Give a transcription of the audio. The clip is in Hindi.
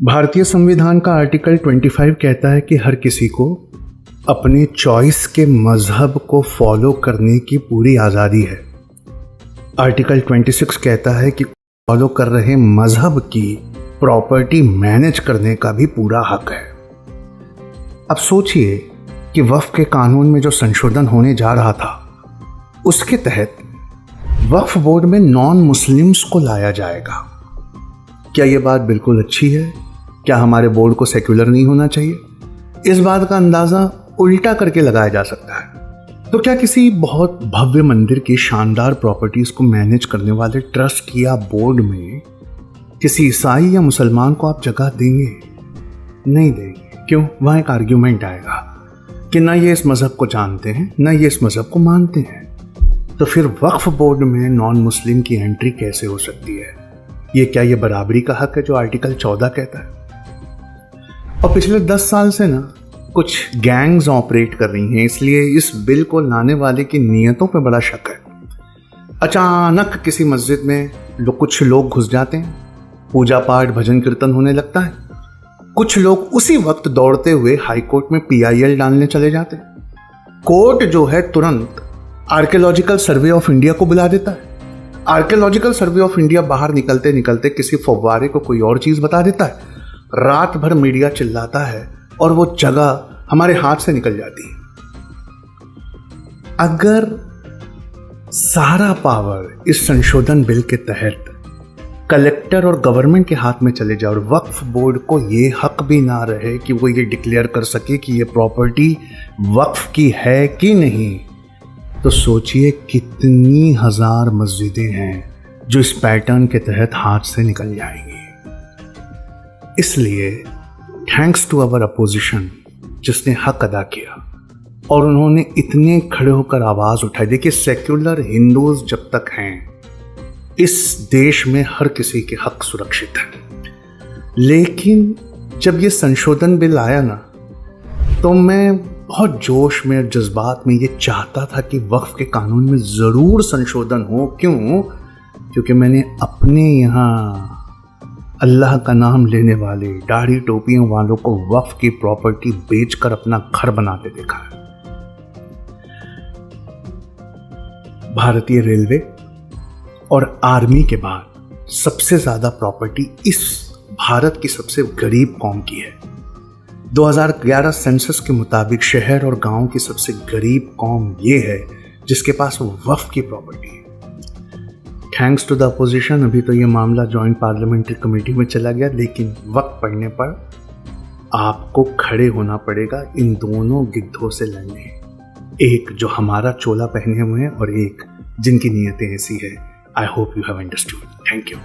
भारतीय संविधान का आर्टिकल 25 कहता है कि हर किसी को अपने चॉइस के मजहब को फॉलो करने की पूरी आज़ादी है। आर्टिकल 26 कहता है कि फॉलो कर रहे मजहब की प्रॉपर्टी मैनेज करने का भी पूरा हक है। अब सोचिए कि वक्फ के कानून में जो संशोधन होने जा रहा था उसके तहत वक्फ बोर्ड में नॉन मुस्लिम्स को लाया जाएगा। क्या यह बात बिल्कुल अच्छी है? क्या हमारे बोर्ड को सेक्युलर नहीं होना चाहिए? इस बात का अंदाजा उल्टा करके लगाया जा सकता है। तो क्या किसी बहुत भव्य मंदिर की शानदार प्रॉपर्टीज को मैनेज करने वाले ट्रस्ट या बोर्ड में किसी ईसाई या मुसलमान को आप जगह देंगे? नहीं देंगे। क्यों? वहां एक आर्ग्यूमेंट आएगा कि ना ये इस मजहब को जानते हैं, ना ये इस मजहब को मानते हैं। तो फिर वक्फ बोर्ड में नॉन मुस्लिम की एंट्री कैसे हो सकती है? ये क्या ये बराबरी का हक है जो आर्टिकल 14 कहता है? और पिछले 10 साल से ना कुछ गैंग्स ऑपरेट कर रही हैं, इसलिए इस बिल को लाने वाले की नीयतों पे बड़ा शक है। अचानक किसी मस्जिद में कुछ लोग घुस जाते हैं, पूजा पाठ भजन कीर्तन होने लगता है। कुछ लोग उसी वक्त दौड़ते हुए हाई कोर्ट में PIL डालने चले जाते हैं। कोर्ट जो है तुरंत आर्कियोलॉजिकल सर्वे ऑफ इंडिया को बुला देता है। आर्कियोलॉजिकल सर्वे ऑफ इंडिया बाहर निकलते निकलते किसी फव्वारे को कोई और चीज बता देता है। रात भर मीडिया चिल्लाता है और वो जगह हमारे हाथ से निकल जाती है। अगर सारा पावर इस संशोधन बिल के तहत कलेक्टर और गवर्नमेंट के हाथ में चले जाए और वक्फ बोर्ड को ये हक भी ना रहे कि वो ये डिक्लेयर कर सके कि ये प्रॉपर्टी वक्फ की है कि नहीं, तो सोचिए कितनी हजार मस्जिदें हैं जो इस पैटर्न के तहत हाथ से निकल जाएंगी। इसलिए थैंक्स टू अवर अपोजिशन जिसने हक अदा किया और उन्होंने इतने खड़े होकर आवाज उठाई। देखिए, सेक्युलर हिंदूज जब तक हैं इस देश में हर किसी के हक सुरक्षित है। लेकिन जब ये संशोधन बिल आया ना, तो मैं बहुत जोश में और जज्बात में ये चाहता था कि वक्फ के कानून में ज़रूर संशोधन हो। क्यों? क्योंकि मैंने अपने यहाँ अल्लाह का नाम लेने वाले दाढ़ी टोपियों वालों को वक्फ की प्रॉपर्टी बेचकर अपना घर बनाते देखा है। भारतीय रेलवे और आर्मी के बाद सबसे ज़्यादा प्रॉपर्टी इस भारत की सबसे गरीब कौम की है। 2011 सेंसस के मुताबिक शहर और गांव की सबसे गरीब कौम ये है जिसके पास वक्फ की प्रॉपर्टी है। थैंक्स टू द अपोजिशन अभी तो ये मामला जॉइंट पार्लियामेंट्री कमेटी में चला गया, लेकिन वक्त पड़ने पर आपको खड़े होना पड़ेगा इन दोनों गिद्धों से लड़ने। एक जो हमारा चोला पहने हुए हैं और एक जिनकी नीयतें ऐसी है। I hope you have understood. Thank you.